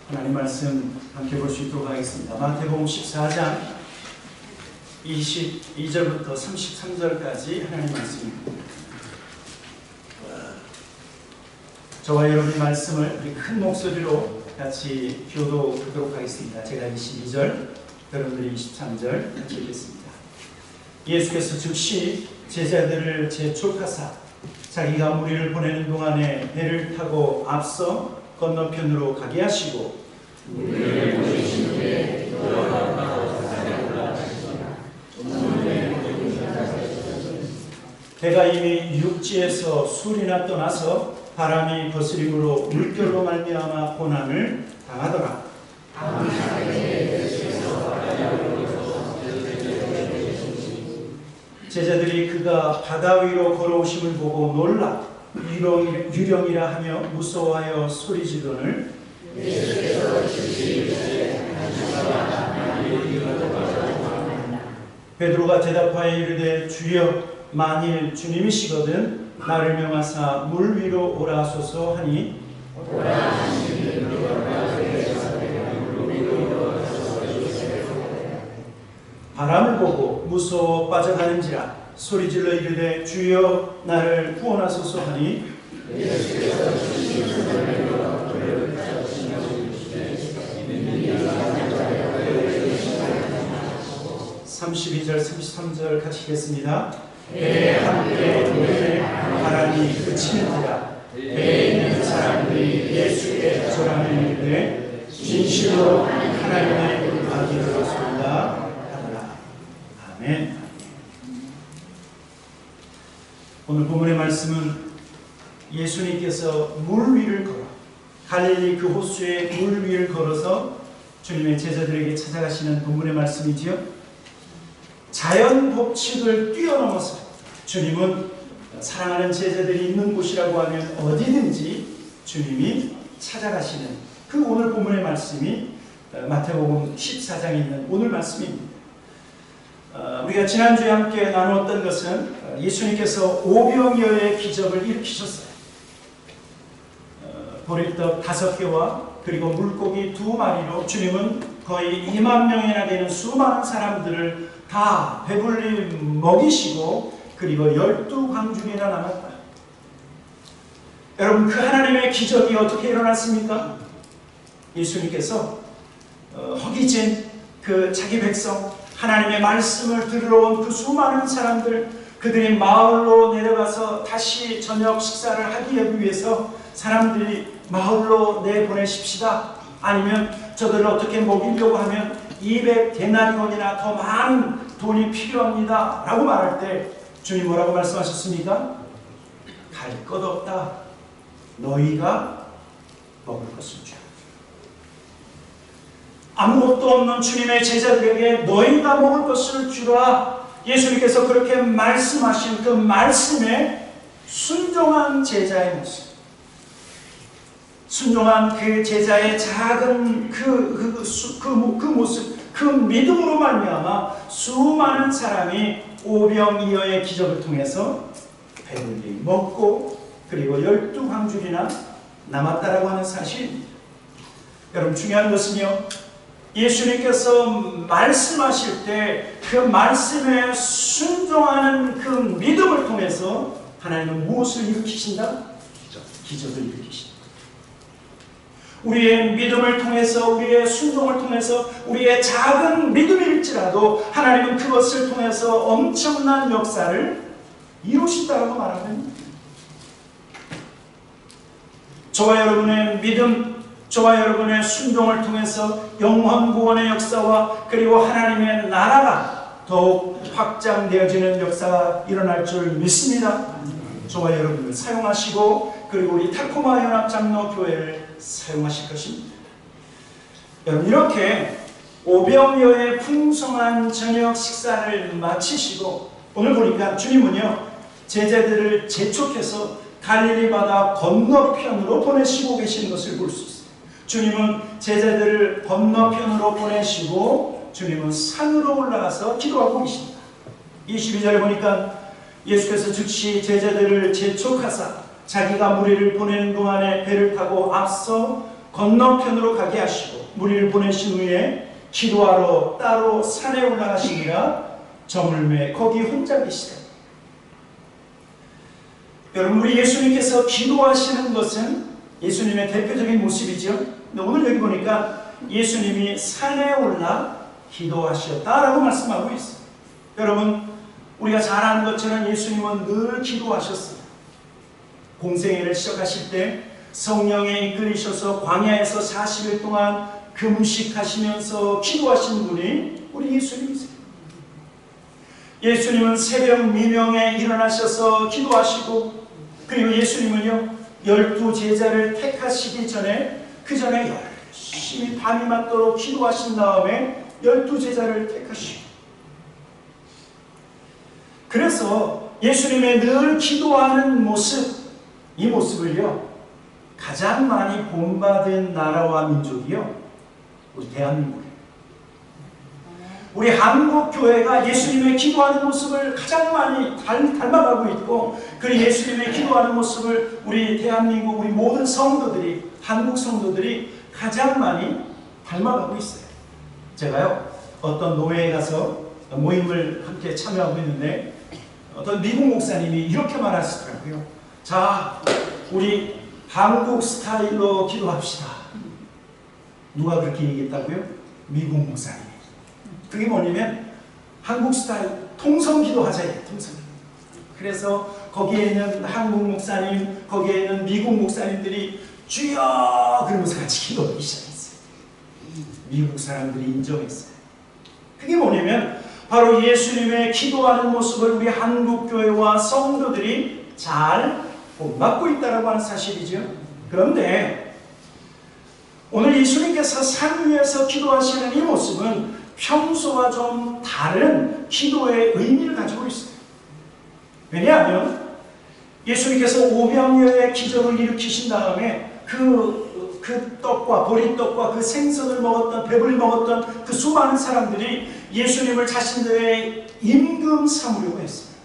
하나님 말씀 함께 볼 수 있도록 하겠습니다. 마태복음 14장 22절부터 33절까지 하나님 말씀입니다. 저와 여러분의 말씀을 큰 목소리로 같이 교도하도록 하겠습니다. 제가 22절, 여러분들이 23절 같이 읽겠습니다. 예수께서 즉시 제자들을 재촉하사 자기가 무리를 보내는 동안에 배를 타고 앞서 건너편으로 가게 하시고 무리를 보내신 후에 배가 이미 육지에서 술이나 떠나서 바람이 거스림으로 물결로 말미암아 고난을 당하더라. 제자들이 그가 바다 위로 걸어오심을 보고 놀라 유령이라 하며 무서워하여 소리지르거늘 베드로가 대답하여 이르되 주여 만일 주님이시거든 나를 명하사 물 위로 오라 하소서 하니 바람을 보고 무서워 빠져가는지라 소리질러 이르되 주여 나를 구원하소서 하니 32절 33절 같이 읽겠습니다. 배에 함께 오르되 바람이 그치는지라 배에 있는 사람들이 예수께 절하며 이르되 진실로 하나님의 음악이 들었습니다 하더라. 아멘. 오늘 본문의 말씀은 예수님께서 물 위를 걸어 갈릴리 그 호수의 물 위를 걸어서 주님의 제자들에게 찾아가시는 본문의 말씀이지요. 자연 법칙을 뛰어넘어서 주님은 사랑하는 제자들이 있는 곳이라고 하면 어디든지 주님이 찾아가시는 그 오늘 본문의 말씀이 마태복음 14장에 있는 오늘 말씀입니다. 우리가 지난주에 함께 나누었던 것은 예수님께서 오병이어의 기적을 일으키셨어요. 보리떡 5개와 그리고 물고기 2마리로 주님은 거의 2만 명이나 되는 수많은 사람들을 다 배불리 먹이시고 그리고 12광중이나 남았다. 여러분 그 하나님의 기적이 어떻게 일어났습니까? 예수님께서 허기진 그 자기 백성 하나님의 말씀을 들으러 온 그 수많은 사람들 그들이 마을로 내려가서 다시 저녁 식사를 하기 위해서 사람들이 마을로 내보내십시다. 아니면 저들을 어떻게 먹이려고 하면 200데나리온이나 더 많은 돈이 필요합니다. 라고 말할 때 주님 뭐라고 말씀하셨습니까? 갈 것 없다. 너희가 먹을 것을 주라. 아무것도 없는 주님의 제자들에게 너희가 먹을 것을 주라. 예수님께서 그렇게 말씀하신 그 말씀에 순종한 제자의 모습, 순종한 그 제자의 작은 그 모습, 그 믿음으로 말미암아 수많은 사람이 오병이어의 기적을 통해서 배불리 먹고 그리고 12광줄이나 남았다라고 하는 사실입니다. 여러분 중요한 것은요, 예수님께서 말씀하실 때 그 말씀에 순종하는 그 믿음을 통해서 하나님은 무엇을 일으키신다? 기적을 일으키신다. 우리의 믿음을 통해서 우리의 순종을 통해서 우리의 작은 믿음일지라도 하나님은 그것을 통해서 엄청난 역사를 이루신다고 말합니다. 저와 여러분의 믿음, 저와 여러분의 순종을 통해서 영원 구원의 역사와 그리고 하나님의 나라가 더욱 확장되어지는 역사가 일어날 줄 믿습니다. 저와 여러분을 사용하시고 그리고 우리 타코마 연합장로교회를 사용하실 것입니다. 여러분 이렇게 오병이어의 풍성한 저녁 식사를 마치시고 오늘 보니까 주님은요 제자들을 재촉해서 갈릴리 바다 건너편으로 보내시고 계시는 것을 볼 수 있습니다. 주님은 제자들을 건너편으로 보내시고 주님은 산으로 올라가서 기도하고 계십니다. 22절에 보니까 예수께서 즉시 제자들을 재촉하사 자기가 무리를 보내는 동안에 배를 타고 앞서 건너편으로 가게 하시고 무리를 보내신 후에 기도하러 따로 산에 올라가시니라. 저물매 거기 혼자 계시다. 여러분, 우리 예수님께서 기도하시는 것은 예수님의 대표적인 모습이죠. 근데 오늘 여기 보니까 예수님이 산에 올라 기도하셨다라고 말씀하고 있어요. 여러분, 우리가 잘 아는 것처럼 예수님은 늘 기도하셨어요. 공생애를 시작하실 때 성령에 이끌리셔서 광야에서 40일 동안 금식하시면서 기도하신 분이 우리 예수님이세요. 예수님은 새벽 미명에 일어나셔서 기도하시고, 그리고 예수님은요 12 제자를 택하시기 전에 그 전에 열심히 밤이 맞도록 기도하신 다음에 12 제자를 택하시고, 그래서 예수님의 늘 기도하는 모습, 이 모습을요 가장 많이 본받은 나라와 민족이요 우리 대한민국이에요. 우리 한국교회가 예수님의 기도하는 모습을 가장 많이 닮아가고 있고, 그리고 예수님의 기도하는 모습을 우리 대한민국 우리 모든 성도들이, 한국 성도들이 가장 많이 닮아가고 있어요. 제가요 어떤 노회에 가서 모임을 함께 참여하고 있는데 어떤 미국 목사님이 이렇게 말하시더라고요. 자, 우리 한국 스타일로 기도합시다. 누가 그렇게 얘기했다고요? 미국 목사님. 그게 뭐냐면 한국 스타일 통성기도 하자예요. 통성기도. 그래서 거기에는 한국 목사님, 거기에는 미국 목사님들이 주여 그러면서 같이 기도하기 시작했어요. 미국 사람들이 인정했어요. 그게 뭐냐면 바로 예수님의 기도하는 모습을 우리 한국교회와 성도들이 잘 본받고 있다고 하는 사실이죠. 그런데 오늘 예수님께서 산 위에서 기도하시는 이 모습은 평소와 좀 다른 기도의 의미를 가지고 있어요. 왜냐하면 예수님께서 오병이어의 기적을 일으키신 다음에 그 떡과 보리떡과 그 생선을 먹었던, 배불리 먹었던 그 수많은 사람들이 예수님을 자신들의 임금 삼으려고 했어요.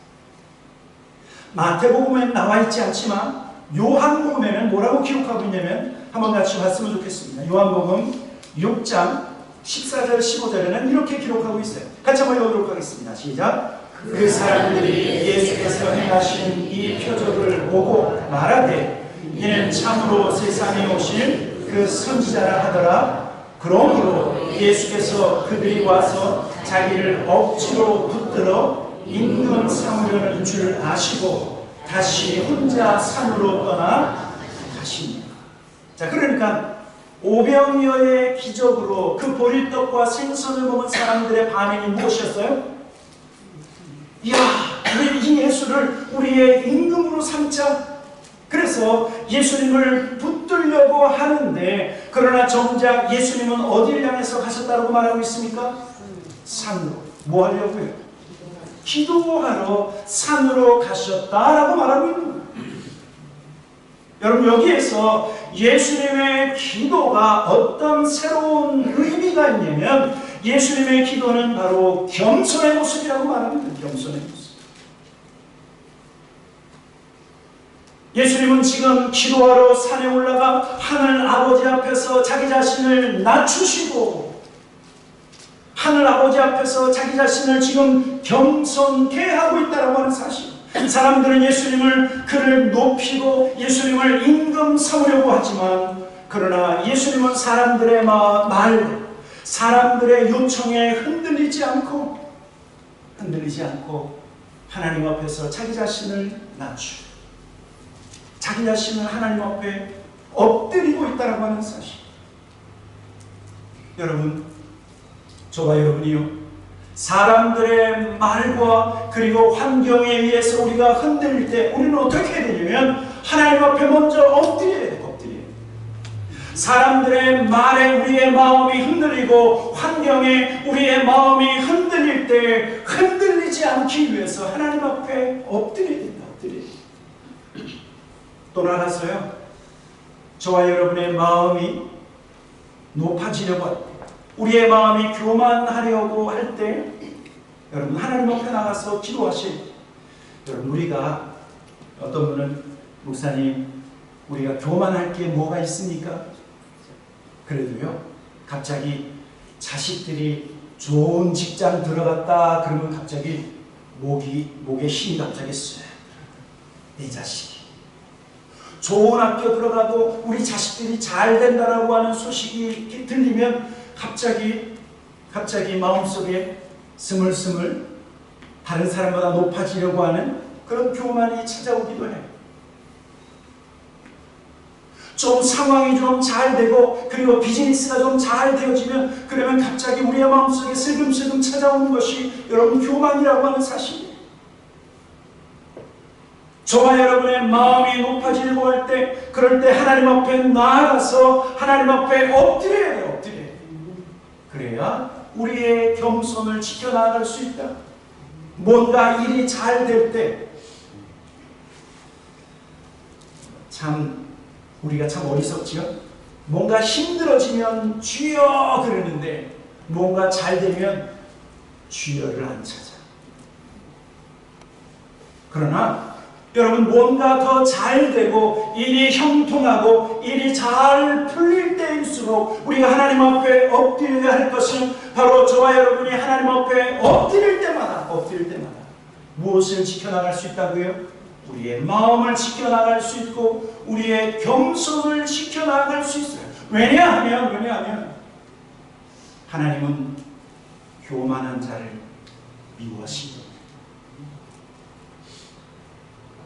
마태복음에는 나와 있지 않지만 요한복음에는 뭐라고 기록하고 있냐면 한번 같이 봤으면 좋겠습니다. 요한복음 6장 14절 15절에는 이렇게 기록하고 있어요. 같이 한번 읽어보도록 하겠습니다. 시작. 그 사람들이 예수께서 행하신 이 표적을 보고 말하되 이는 참으로 세상에 오실 그 선지자라 하더라. 그러므로 예수께서 그들이 와서 자기를 억지로 붙들어 임금 삼으려는 줄 아시고 다시 혼자 산으로 떠나 가십니다. 자, 그러니까 오병이어의 기적으로 그 보리떡과 생선을 먹은 사람들의 반응이 무엇이었어요? 이야, 우리 이 예수를 우리의 임금으로 삼자. 그래서 예수님을 붙들려고 하는데, 그러나 정작 예수님은 어디를 향해서 가셨다고 말하고 있습니까? 산으로. 뭐 하려고요? 기도하러 산으로 가셨다라고 말하고 있는 거예요. 여러분, 여기에서 예수님의 기도가 어떤 새로운 의미가 있냐면 예수님의 기도는 바로 겸손의 모습이라고 말합니다. 겸손의 모습. 예수님은 지금 기도하러 산에 올라가 하늘 아버지 앞에서 자기 자신을 낮추시고 하늘 아버지 앞에서 자기 자신을 지금 겸손케 하고 있다고 하는 사실. 사람들은 예수님을 그를 높이고 예수님을 임금 삼으려고 하지만, 그러나 예수님은 사람들의 말, 사람들의 요청에 흔들리지 않고 하나님 앞에서 자기 자신을 낮추고 자기 자신을 하나님 앞에 엎드리고 있다고 하는 사실. 여러분, 저와 여러분이요, 사람들의 말과 그리고 환경에 의해서 우리가 흔들릴 때 우리는 어떻게 해야 되냐면 하나님 앞에 먼저 엎드려야 돼요. 사람들의 말에 우리의 마음이 흔들리고 환경에 우리의 마음이 흔들릴 때 흔들리지 않기 위해서 하나님 앞에 엎드려야 된다. 또 나가서요, 저와 여러분의 마음이 높아지려고 할 때, 우리의 마음이 교만하려고 할 때, 여러분 하나님 앞에 나가서 기도하실 때, 여러분 우리가, 어떤 분은 목사님 우리가 교만할 게 뭐가 있습니까? 그래도요, 갑자기 자식들이 좋은 직장 들어갔다 그러면 갑자기 목에 힘이 갑자기 쎄. 내 자식이 좋은 학교 들어가도 우리 자식들이 잘 된다라고 하는 소식이 들리면 갑자기 마음속에 스물스물 다른 사람보다 높아지려고 하는 그런 교만이 찾아오기도 해요. 좀 상황이 좀 잘 되고 그리고 비즈니스가 좀 잘 되어지면 그러면 갑자기 우리의 마음속에 슬금슬금 찾아오는 것이 여러분 교만이라고 하는 사실이에요. 저와 여러분의 마음이 높아지려고 할 때 그럴 때 하나님 앞에 나아가서 하나님 앞에 엎드려야 돼요. 엎드려야 돼요. 그래야 우리의 겸손을 지켜나갈 수 있다. 뭔가 일이 잘 될 때 참 우리가 참 어리석지요. 뭔가 힘들어지면 주여 그러는데 뭔가 잘 되면 주여를 안 찾아. 그러나 여러분 뭔가 더 잘 되고 일이 형통하고 일이 잘 풀릴 때일수록 우리가 하나님 앞에 엎드려야 할 것은 바로 저와 여러분이 하나님 앞에 엎드릴 때마다 무엇을 지켜나갈 수 있다고요? 우리의 마음을 지켜나갈 수 있고 우리의 겸손을 지켜나갈 수 있어요. 왜냐하면 하나님은 교만한 자를 미워하시고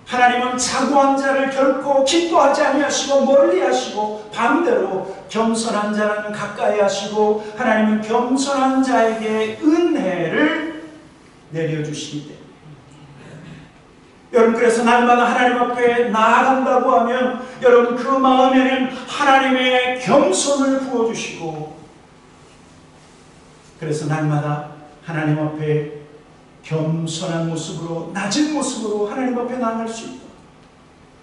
하나님은 자고한 자를 결코 기뻐하지 아니하시고 멀리하시고 반대로 겸손한 자는 가까이 하시고 하나님은 겸손한 자에게 은혜를 내려주시기 때문에 여러분 그래서 날마다 하나님 앞에 나아간다고 하면 여러분 그 마음에는 하나님의 겸손을 부어주시고 그래서 날마다 하나님 앞에 겸손한 모습으로 낮은 모습으로 하나님 앞에 나아갈 수 있다.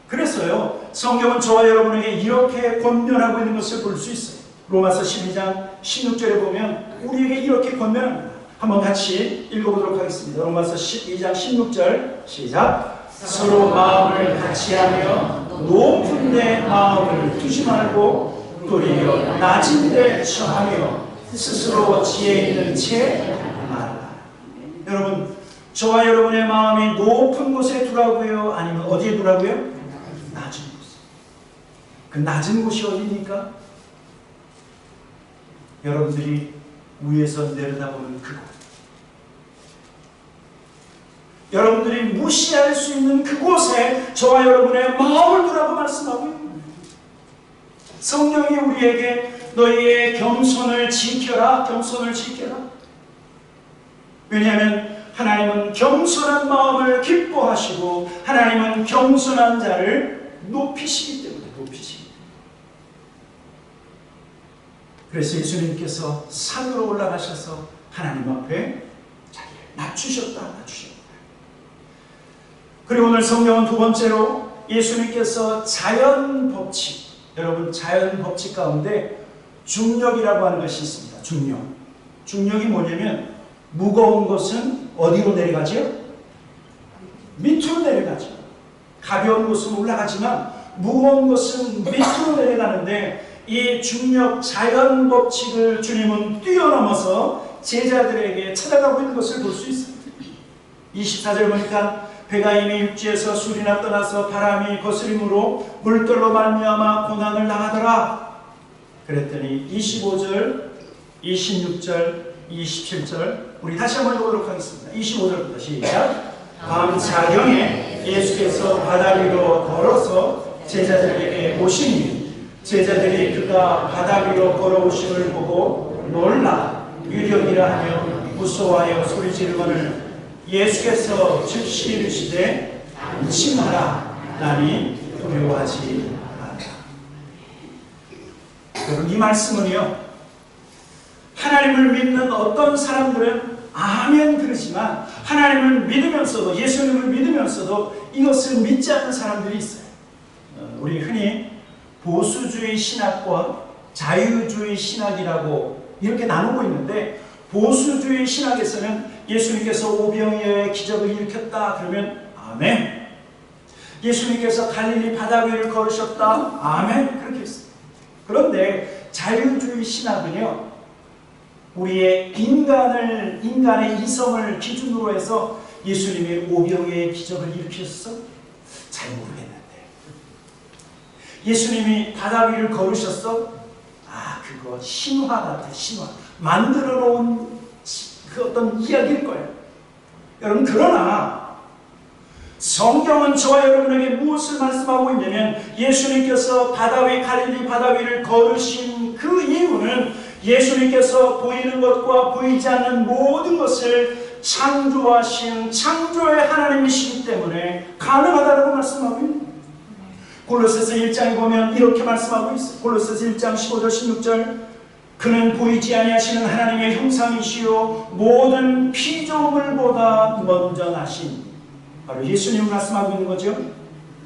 그래서요 성경은 저와 여러분에게 이렇게 권면하고 있는 것을 볼 수 있어요. 로마서 12장 16절에 보면 우리에게 이렇게 권면합니다. 한번 같이 읽어보도록 하겠습니다. 로마서 12장 16절 시작. 서로 마음을 같이하며 높은 데 마음을 두지 말고 도리어 낮은 데 처하며 스스로 지혜 있는 채 말하라. 여러분 저와 여러분의 마음이 높은 곳에 두라고요? 아니면 어디에 두라고요? 낮은 곳. 그 낮은 곳이 어디입니까? 여러분들이 위에서 내려다보는 그곳. 여러분들이 무시할 수 있는 그곳에 저와 여러분의 마음을 두라고 말씀하고 있습니다. 성경이 우리에게 너희의 겸손을 지켜라. 왜냐하면 하나님은 겸손한 마음을 기뻐하시고 하나님은 겸손한 자를 높이시기 때문에 그래서 예수님께서 산으로 올라가셔서 하나님 앞에 자기를 낮추셨다. 그리고 오늘 성경은 두 번째로 예수님께서 자연 법칙, 여러분 자연 법칙 가운데 중력이라고 하는 것이 있습니다. 중력이 뭐냐면 무거운 것은 어디로 내려가죠? 밑으로 내려가죠. 가벼운 것은 올라가지만 무거운 것은 밑으로 내려가는데 이 중력 자연 법칙을 주님은 뛰어넘어서 제자들에게 찾아가고 있는 것을 볼 수 있습니다. 24절 보니까 배가 이미 육지에서 술이나 떠나서 바람이 거스림으로 물결로 말미암아 고난을 당하더라. 그랬더니 25절, 26절, 27절 우리 다시 한번 읽어보도록 하겠습니다. 25절부터 시작. 밤 자경에 예수께서 바다 위로 걸어서 제자들에게 오시니 제자들이 그가 바다 위로 걸어오심을 보고 놀라 유령이라 하며 무서워하여 소리 지르거늘 예수께서 즉시 이르시되 안심하라 나니 두려워하지 마라. 여러분 이 말씀은요 하나님을 믿는 어떤 사람들은 아멘 그러지만 하나님을 믿으면서도 예수님을 믿으면서도 이것을 믿지 않는 사람들이 있어요. 우리 흔히 보수주의 신학과 자유주의 신학이라고 이렇게 나누고 있는데 보수주의 신학에서는 예수님께서 오병이어의 기적을 일으켰다 그러면 아멘. 예수님께서 갈릴리 바다 위를 걸으셨다 아멘 그렇게 했어요. 그런데 자유주의 신학은요, 우리의 인간의 이성을 기준으로 해서 예수님이 오병이의 기적을 일으켰어? 잘 모르겠는데. 예수님이 바다 위를 걸으셨어? 그거 신화 같아, 신화. 만들어 놓은 그 어떤 이야기일 거예요. 여러분, 그러나 성경은 저와 여러분에게 무엇을 말씀하고 있냐면, 예수님께서 갈릴리 바다 위를 걸으신 그 이유는 예수님께서 보이는 것과 보이지 않는 모든 것을 창조하신 창조의 하나님이시기 때문에 가능하다고 말씀하고 있는 거예요. 골로새서 1장에 보면 이렇게 말씀하고 있어요. 골로새서 1장 15절 16절, 그는 보이지 아니하시는 하나님의 형상이시요 모든 피조물보다 먼저 나신, 바로 예수님을 말씀하고 있는 거죠.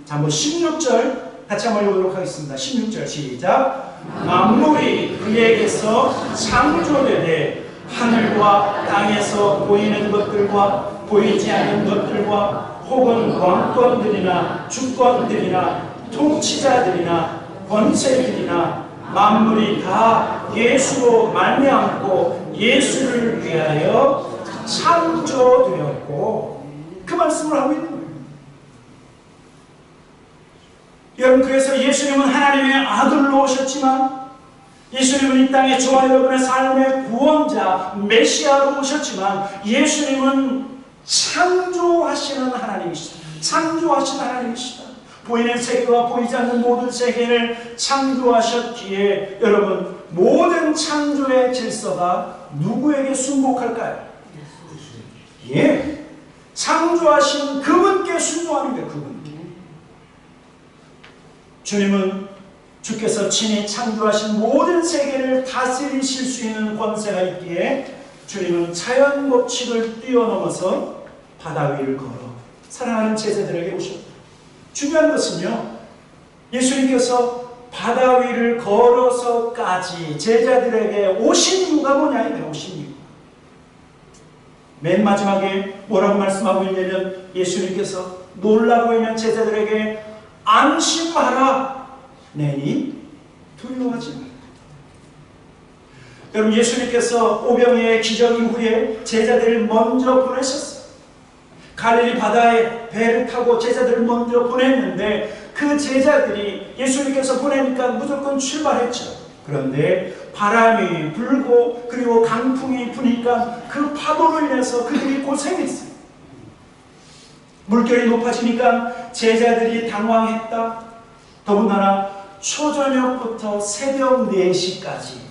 자, 한번 16절 같이 한번 읽어보도록 하겠습니다. 16절 시작. 만물이 그에게서 창조되되 하늘과 땅에서 보이는 것들과 보이지 않는 것들과 혹은 왕권들이나 주권들이나 통치자들이나 권세들이나 만물이 다 예수로 말미암고 예수를 위하여 창조되었고, 그 말씀을 하고 있는 거예요. 여러분, 그래서 예수님은 하나님의 아들로 오셨지만, 예수님은 이 땅에 저와 여러분의 삶의 구원자 메시아로 오셨지만, 예수님은 창조하시는 하나님이시다. 창조하신 하나님이시다. 보이는 세계와 보이지 않는 모든 세계를 창조하셨기에 여러분, 모든 창조의 질서가 누구에게 순복할까요? 창조하신 그분께 순종하는 거예요. 그분께. 주님은 주께서 친히 창조하신 모든 세계를 다스리실 수 있는 권세가 있기에 주님은 자연 법칙을 뛰어넘어서 바다 위를 걸어 사랑하는 제자들에게 오셨다. 중요한 것은요, 예수님께서 바다 위를 걸어서까지 제자들에게 오신 이유가 뭐냐, 이거예요. 오신 이유. 맨 마지막에 뭐라고 말씀하고 있냐면, 예수님께서 놀라고 있는 제자들에게 안심하라, 내니 두려워하지 말라. 여러분, 예수님께서 오병이의 기적 이후에 제자들을 먼저 보내셨어요. 갈릴리 바다에 배를 타고 제자들을 먼저 보냈는데, 그 제자들이 예수님께서 보내니까 무조건 출발했죠. 그런데 바람이 불고 그리고 강풍이 부니까 그 파도로 인해서 그들이 고생했어요. 물결이 높아지니까 제자들이 당황했다. 더군다나 초저녁부터 새벽 4시까지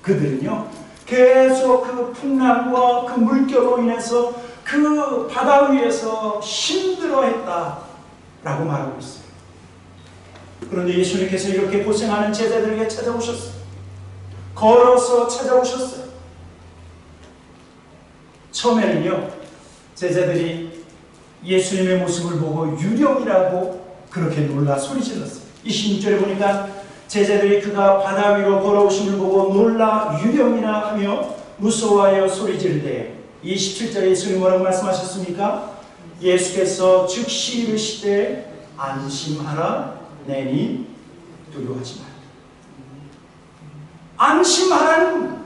그들은요, 계속 그 풍랑과 그 물결로 인해서 그 바다 위에서 힘들어했다라고 말하고 있어요. 그런데 예수님께서 이렇게 고생하는 제자들에게 찾아오셨어요. 걸어서 찾아오셨어요. 처음에는요, 제자들이 예수님의 모습을 보고 유령이라고 그렇게 놀라 소리질렀어요. 26절에 보니까 제자들이 그가 바다 위로 걸어오심을 보고 놀라 유령이라 하며 무서워하여 소리질되, 27절에 예수님 뭐라고 말씀하셨습니까? 예수께서 즉시 이르시되 안심하라, 내니 두려워하지 말라. 안심하라는,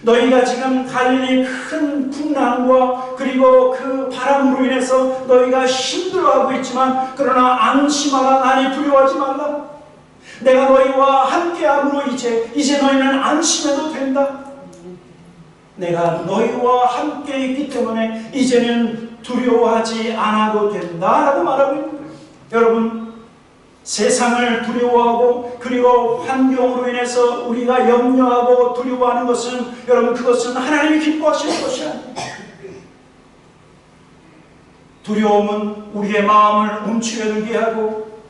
너희가 지금 갈릴리 큰 풍랑과 그리고 그 바람으로 인해서 너희가 힘들어하고 있지만, 그러나 안심하라, 나니 두려워하지 말라. 내가 너희와 함께함으로 이제 너희는 안심해도 된다. 내가 너희와 함께 있기 때문에 이제는 두려워하지 않아도 된다라고 말하고 있는 거예요. 여러분, 세상을 두려워하고 그리고 환경으로 인해서 우리가 염려하고 두려워하는 것은, 여러분, 그것은 하나님이 기뻐하시는 것이 아니에요. 두려움은 우리의 마음을 움츠러들게 하고,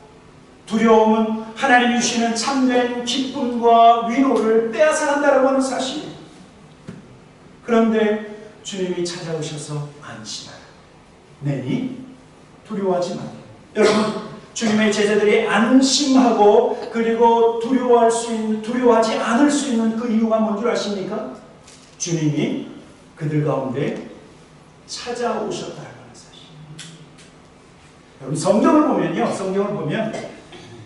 두려움은 하나님이 주시는 참된 기쁨과 위로를 빼앗아간다고 하는 사실이에요. 그런데 주님이 찾아오셔서 안심하라, 내니 두려워하지 마라. 여러분, 주님의 제자들이 안심하고 그리고 두려워하지 않을 수 있는 그 이유가 뭔 줄 아십니까? 주님이 그들 가운데 찾아오셨다는 사실. 여러분, 성경을 보면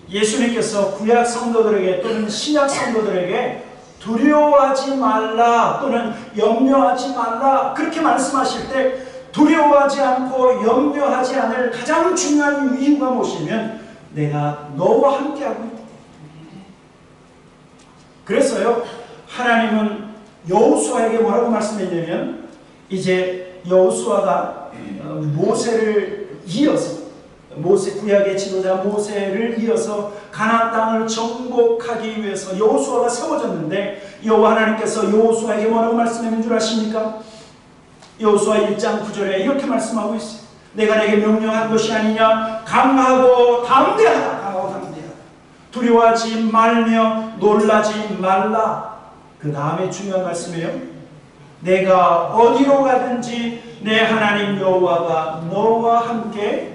예수님께서 구약 성도들에게 또는 신약 성도들에게 두려워하지 말라 또는 염려하지 말라 그렇게 말씀하실 때 두려워하지 않고 염려하지 않을 가장 중요한 이유가 무엇이냐면 내가 너와 함께하고 있다. 그래서요 하나님은 여호수아에게 뭐라고 말씀했냐면 이제 여호수아가 모세를 이어서 모세 구약의 지도자 모세를 이어서 가나안 땅을 정복하기 위해서 여호수아가 세워졌는데 여호와 하나님께서 여호수아에게 뭐라고 말씀했는 줄 아십니까? 여호수아 1장 9절에 이렇게 말씀하고 있어요. 내가 내게 명령한 것이 아니냐 강하고 담대하라 강하고 담대하라 두려워하지 말며 놀라지 말라. 그 다음에 중요한 말씀이에요. 내가 어디로 가든지 내 하나님 여호와가 너와 함께.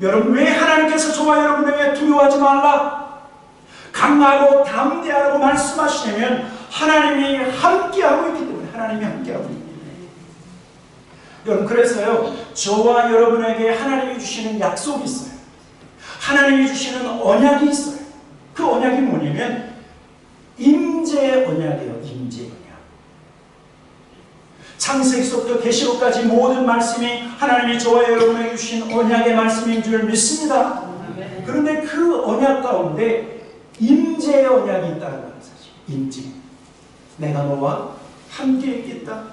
여러분 왜 하나님께서 저와 여러분에게 두려워하지 말라 강하고 담대하라고 말씀하시냐면 하나님이 함께하고 있기 때문에 하나님이 함께하고 있기 때문에 여러분 그래서요 저와 여러분에게 하나님이 주시는 약속이 있어요. 하나님이 주시는 언약이 있어요. 그 언약이 뭐냐면 임재 언약이에요. 임재 언약. 창세기서부터 계시록까지 모든 말씀이 하나님이 저와 여러분에게 주신 언약의 말씀인 줄 믿습니다. 그런데 그 언약 가운데 임재의 언약이 있다는 거예요. 사실 임재. 내가 너와 함께 있겠다.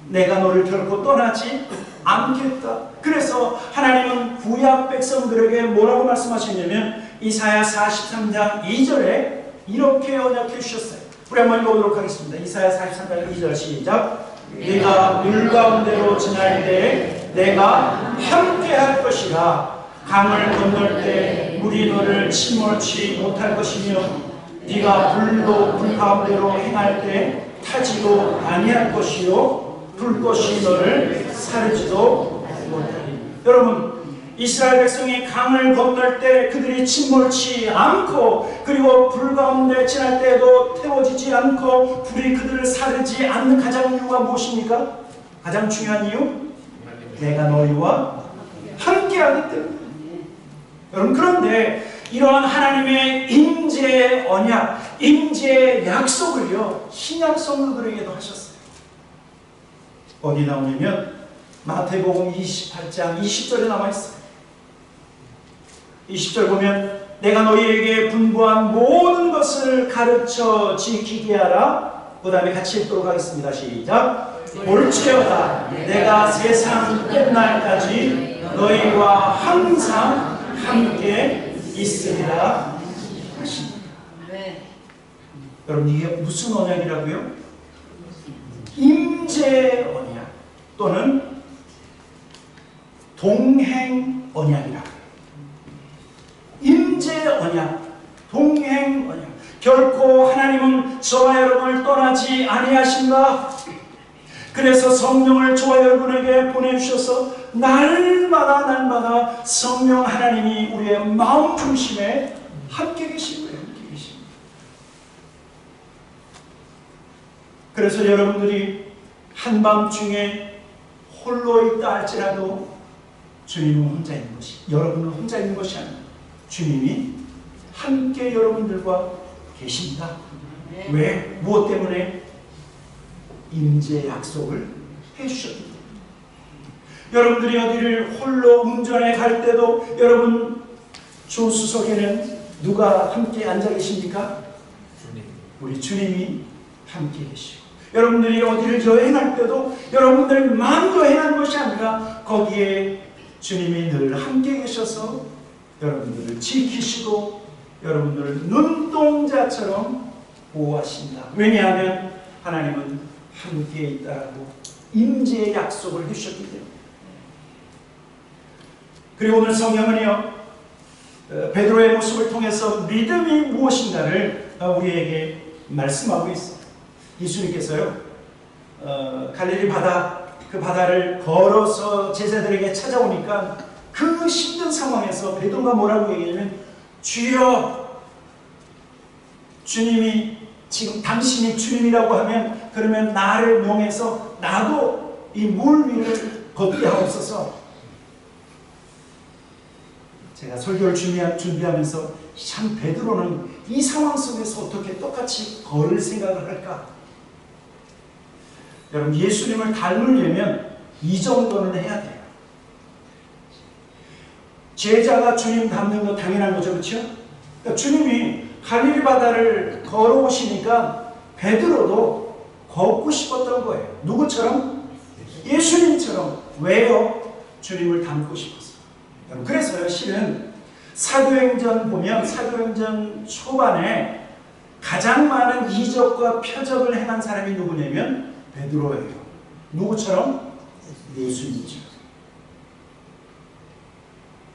내가 너를 결코 떠나지 않겠다. 그래서 하나님은 구약 백성들에게 뭐라고 말씀하셨냐면 이사야 43장 2절에 이렇게 언약해 주셨어요. 우리 한번 읽어보도록 하겠습니다. 이사야 43장 2절 시작. 네가 물 가운데로 지날 때에 내가 함께 할 것이라. 강을 건널 때 물이 너를 침몰치 못할 것이며 네가 불 가운데로 행할 때 타지도 아니할 것이요 불꽃이 너를 사르지도 못하리. 여러분 이스라엘 백성이 강을 건널 때 그들이 침몰치 않고 그리고 불 가운데 지날 때에도 태워지지 않고 불이 그들을 사르지 않는 가장 이유가 무엇입니까? 가장 중요한 이유? 내가 너희와 함께하기 때문에. 여러분 그런데 이러한 하나님의 임재의 언약, 임재의 약속을요 신약 성도들에게도 하셨어요. 어디 나오냐면 마태복음 28장 20절에 나와 있어요. 20절 보면 내가 너희에게 분부한 모든 것을 가르쳐 지키게 하라. 그 다음에 같이 읽도록 하겠습니다. 시작. 볼지어다 내가 세상 끝날까지 너희와 항상 함께 있으리라 하십니다. 여러분 이게 무슨 언약이라고요? 임재 언약 또는 동행 언약이라. 임재 언약, 동행 언약. 결코 하나님은 저와 여러분을 떠나지 아니하신다. 그래서 성령을 저와 여러분에게 보내주셔서 날마다 성령 하나님이 우리의 마음 중심에 함께 계신 거예요. 함께 계십니다. 그래서 여러분들이 한밤중에 홀로 있다 할지라도 주님은 혼자 있는 것이, 여러분은 혼자 있는 것이 아닙니다. 주님이 함께 여러분들과 계십니다. 왜? 무엇 때문에? 임재 약속을 해주셨기 때문에. 여러분들이 어디를 홀로 운전해 갈 때도 여러분 조수석에는 누가 함께 앉아 계십니까? 우리 주님이 함께 계시고, 여러분들이 어디를 여행할 때도 여러분들만 여행하는 것이 아니라 거기에 주님이 늘 함께 계셔서 여러분들을 지키시고 여러분들을 눈동자처럼 보호하신다. 왜냐하면 하나님은 함께 있다라고 임재의 약속을 해주셨기 때문에. 그리고 오늘 성경은요 베드로의 모습을 통해서 믿음이 무엇인가를 우리에게 말씀하고 있습니다. 예수님께서요 갈릴리 바다, 그 바다를 걸어서 제자들에게 찾아오니까 그 힘든 상황에서 베드로가 뭐라고 얘기하냐면 주여, 주님이 지금 당신이 주님이라고 하면 그러면 나를 명해서 나도 이 물 위를 걷게 하옵소서. 제가 설교를 준비하면서 참 베드로는 이 상황 속에서 어떻게 똑같이 걸을 생각을 할까? 여러분, 예수님을 닮으려면 이 정도는 해야 돼요. 제자가 주님 닮는 거 당연한 거죠, 그렇죠? 그러니까 주님이 갈릴리 바다를 걸어오시니까 베드로도 걷고 싶었던 거예요. 누구처럼? 예수님처럼. 왜요? 주님을 닮고 싶었어요. 그래서요, 실은 사도행전 보면 사도행전 초반에 가장 많은 이적과 표적을 행한 사람이 누구냐면 베드로예요. 누구처럼? 예수님처럼.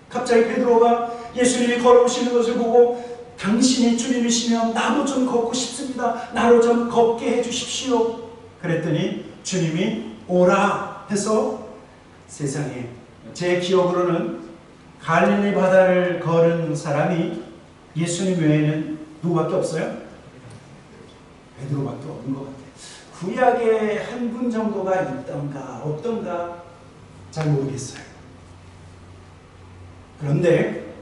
갑자기 베드로가 예수님이 걸어오시는 것을 보고 당신이 주님이시면 나도 좀 걷고 싶습니다. 나로 좀 걷게 해주십시오. 그랬더니 주님이 오라 해서 세상에, 제 기억으로는 갈릴리 바다를 걸은 사람이 예수님 외에는 누구밖에 없어요? 베드로밖에 없는 것 같아요. 구약에 한 분 정도가 있던가 없던가 잘 모르겠어요. 그런데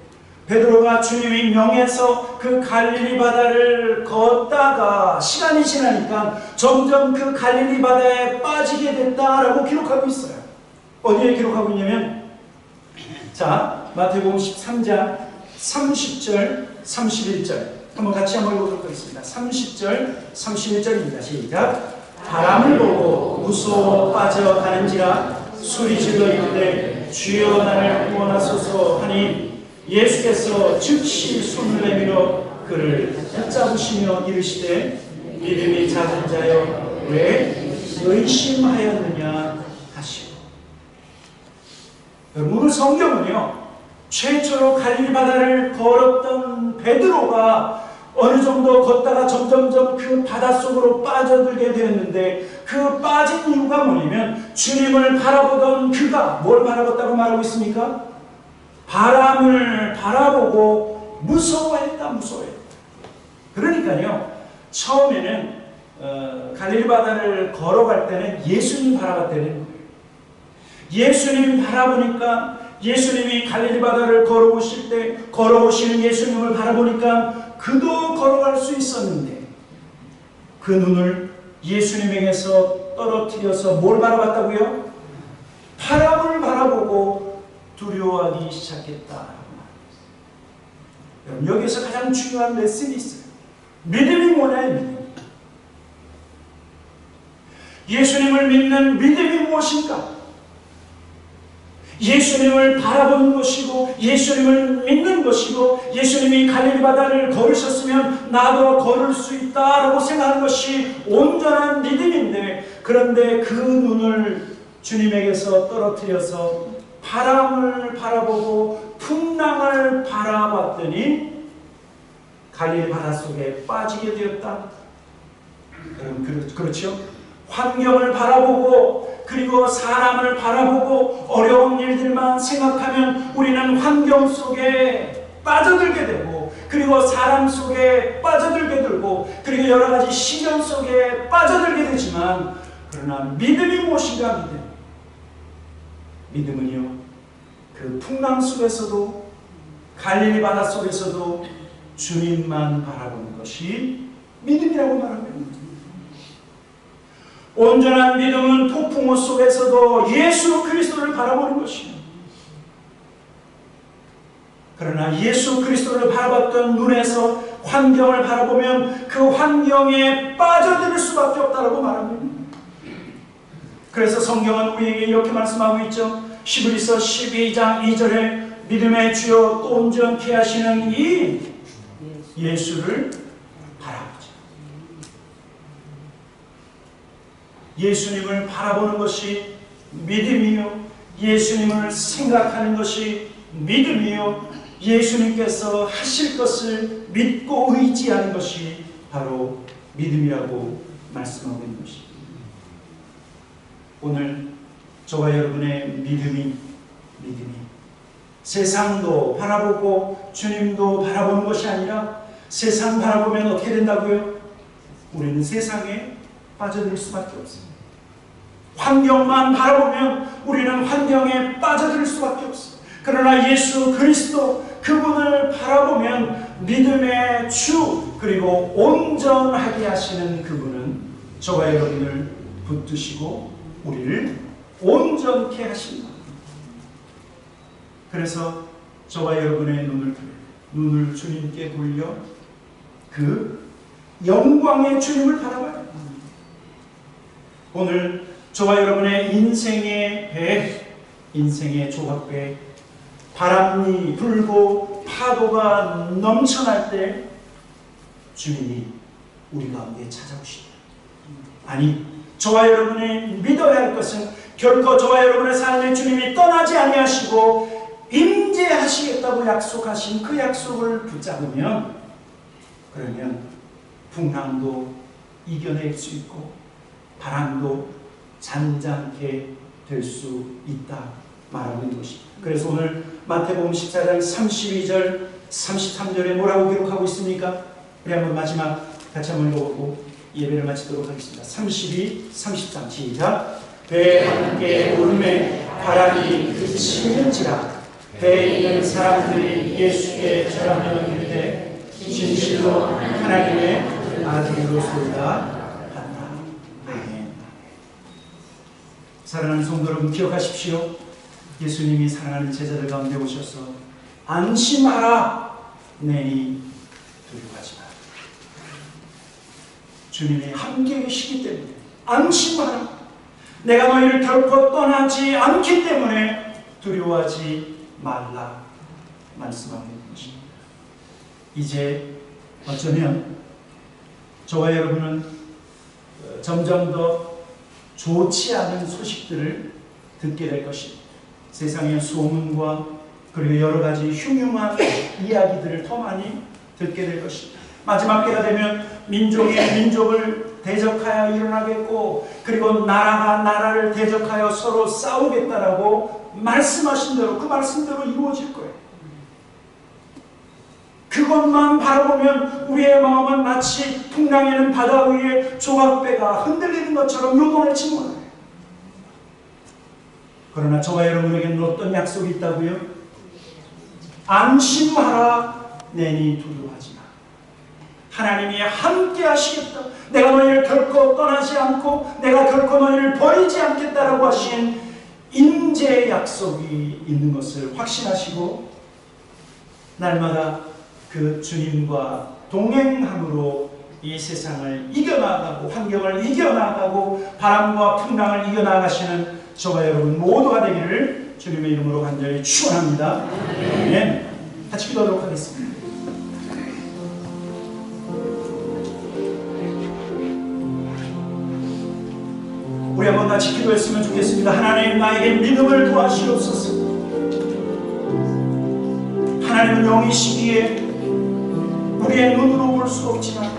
베드로가 주님이 명해서 그 갈릴리 바다를 걷다가 시간이 지나니까 점점 그 갈릴리 바다에 빠지게 됐다라고 기록하고 있어요. 어디에 기록하고 있냐면, 자, 마태복음 13장 30절 31절 한번 같이 한번 읽어보도록 하겠습니다. 30절 31절입니다. 시작. 바람을 보고 무서워 빠져가는지라 소리질러 이르되 주여 나를 구원하소서 하니 예수께서 즉시 손을 내밀어 그를 붙잡으시며 이르시되 믿음이 작은 자여 왜 의심하였느냐 하시고. 여러분, 오늘 성경은요, 최초로 갈릴리 바다를 걸었던 베드로가 어느 정도 걷다가 점점점 그 바닷속으로 빠져들게 되었는데, 그 빠진 이유가 뭐냐면 주님을 바라보던 그가 뭘 바라봤다고 말하고 있습니까? 바람을 바라보고 무서워했다. 그러니까요, 처음에는 갈릴리 바다를 걸어갈 때는 예수님 바라봤다는 거예요. 예수님 바라보니까, 예수님이 갈릴리 바다를 걸어오실 때 걸어오시는 예수님을 바라보니까 그도 걸어갈 수 있었는데, 그 눈을 예수님에게서 떨어뜨려서 뭘 바라봤다고요? 바람을 바라보고 두려워하기 시작했다. 여러분, 여기서 가장 중요한 레슨이 있어요. 믿음이 뭐냐요? 믿음. 예수님을 믿는 믿음이 무엇인가? 예수님을 바라보는 것이고, 예수님을 믿는 것이고, 예수님이 갈릴리 바다를 걸으셨으면 나도 걸을 수 있다라고 생각하는 것이 온전한 믿음인데, 그런데 그 눈을 주님에게서 떨어뜨려서 바람을 바라보고 풍랑을 바라봤더니 갈릴리 바다 속에 빠지게 되었다. 여러분, 그렇죠? 환경을 바라보고, 그리고 사람을 바라보고 어려운 일들만 생각하면 우리는 환경 속에 빠져들게 되고, 그리고 사람 속에 빠져들게 되고, 그리고 여러 가지 시련 속에 빠져들게 되지만, 그러나 믿음이 무엇인가? 믿음은요, 그 풍랑 속에서도 갈릴리 바다 속에서도 주님만 바라보는 것이 믿음이라고 말합니다. 온전한 믿음은 폭풍우 속에서도 예수 그리스도를 바라보는 것이에요. 그러나 예수 그리스도를 바라봤던 눈에서 환경을 바라보면 그 환경에 빠져들 수밖에 없다고 말합니다. 그래서 성경은 우리에게 이렇게 말씀하고 있죠. 히브리서 12장 2절에 믿음의 주요 또 온전케 하시는 이 예수를 바라보자. 예수님을 바라보는 것이 믿음이요, 예수님을 생각하는 것이 믿음이요, 예수님께서 하실 것을 믿고 의지하는 것이 바로 믿음이라고 말씀하고 있는 것입니다. 오늘 저와 여러분의 믿음이 세상도 바라보고 주님도 바라보는 것이 아니라, 세상 바라보면 어떻게 된다고요? 우리는 세상에 빠져들 수밖에 없습니다. 환경만 바라보면 우리는 환경에 빠져들 수밖에 없습니다. 그러나 예수 그리스도 그분을 바라보면 믿음의 주 그리고 온전하게 하시는 그분은 저와 여러분을 붙드시고 우리를 온전케 하신다. 그래서 저와 여러분의 눈을 주님께 돌려 그 영광의 주님을 바라봐야 합니다. 오늘 저와 여러분의 인생의 배, 인생의 조각배, 바람이 불고 파도가 넘쳐날 때 주님이 우리 가운데 찾아오십니다. 아니, 저와 여러분이 믿어야 할 것은 결코 저와 여러분의 삶에 주님이 떠나지 아니하시고 임재하시겠다고 약속하신 그 약속을 붙잡으면, 그러면 풍랑도 이겨낼 수 있고 바람도 잔잔케 될 수 있다 말하고 있는 것입니다. 그래서 오늘 마태복음 14장 32절 33절에 뭐라고 기록하고 있습니까? 우리 한번 마지막 같이 한번 읽어보고 예배를 마치도록 하겠습니다. 32, 33 시작. 배 함께 오름에 바람이 그치는지라 배에 있는 사람들이 예수께 절하며 이르되 진실로 하나님의 아들이로소이다. 사랑하는 성도 여러분, 기억하십시오. 예수님이 사랑하는 제자들 가운데 오셔서 안심하라, 내니 두려워하지 마라. 주님이 함께 계시기 때문에 안심하라. 내가 너희를 결코 떠나지 않기 때문에 두려워하지 말라 말씀하고 있는 것입니다. 이제 어쩌면 저와 여러분은 점점 더 좋지 않은 소식들을 듣게 될 것입니다. 세상의 소문과 그리고 여러 가지 흉흉한 이야기들을 더 많이 듣게 될 것입니다. 마지막 때가 되면 민족이 민족을 대적하여 일어나겠고, 그리고 나라가 나라를 대적하여 서로 싸우겠다라고 말씀하신 대로 그 말씀대로 이루어질 거예요. 그것만 바라보면 우리의 마음은 마치 풍랑에는 바다 위에 조각배가 흔들리는 것처럼 요동할지 몰라요. 그러나 저와 여러분에게는 어떤 약속이 있다고요? 안심하라, 내니 두려워하지 마. 하나님이 함께 하시겠다. 내가 너희를 결코 떠나지 않고 내가 결코 너희를 버리지 않겠다라고 하신 임재의 약속이 있는 것을 확신하시고 날마다 그 주님과 동행함으로 이 세상을 이겨나가고 환경을 이겨나가고 바람과 풍랑을 이겨나가시는 저와 여러분 모두가 되기를 주님의 이름으로 간절히 축원합니다. 아멘. 같이 기도하도록 하겠습니다. 우리 한번 같이 기도했으면 좋겠습니다. 하나님, 나에게 믿음을 더하시옵소서. 하나님은 영이시기에 우리의 눈으로 볼 수 없지만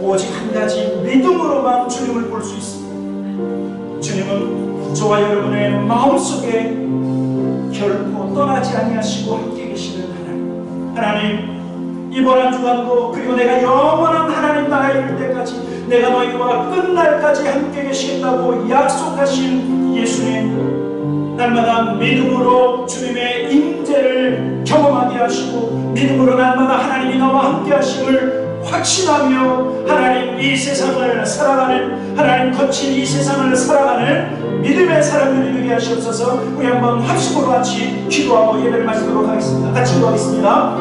오직 한 가지 믿음으로만 주님을 볼 수 있습니다. 주님은 저와 여러분의 마음속에 결코 떠나지 아니하시고 함께 계시는 하나님. 하나님, 이번 한 주간도 그리고 내가 영원한 하나님 나라에 이를 때까지 내가 너희와 끝날까지 함께 계시겠다고 약속하신 예수님, 날마다 믿음으로 주님의 임재를 경험하게 하시고 믿음으로 날마다 하나님이 나와 함께 하심을 확신하며 하나님 이 세상을 살아가는, 하나님 거친 이 세상을 살아가는 믿음의 사람들이 되게 하시옵소서. 우리 한번 합심으로 같이 기도하고 예배를 마치도록 하겠습니다. 같이 기도하겠습니다.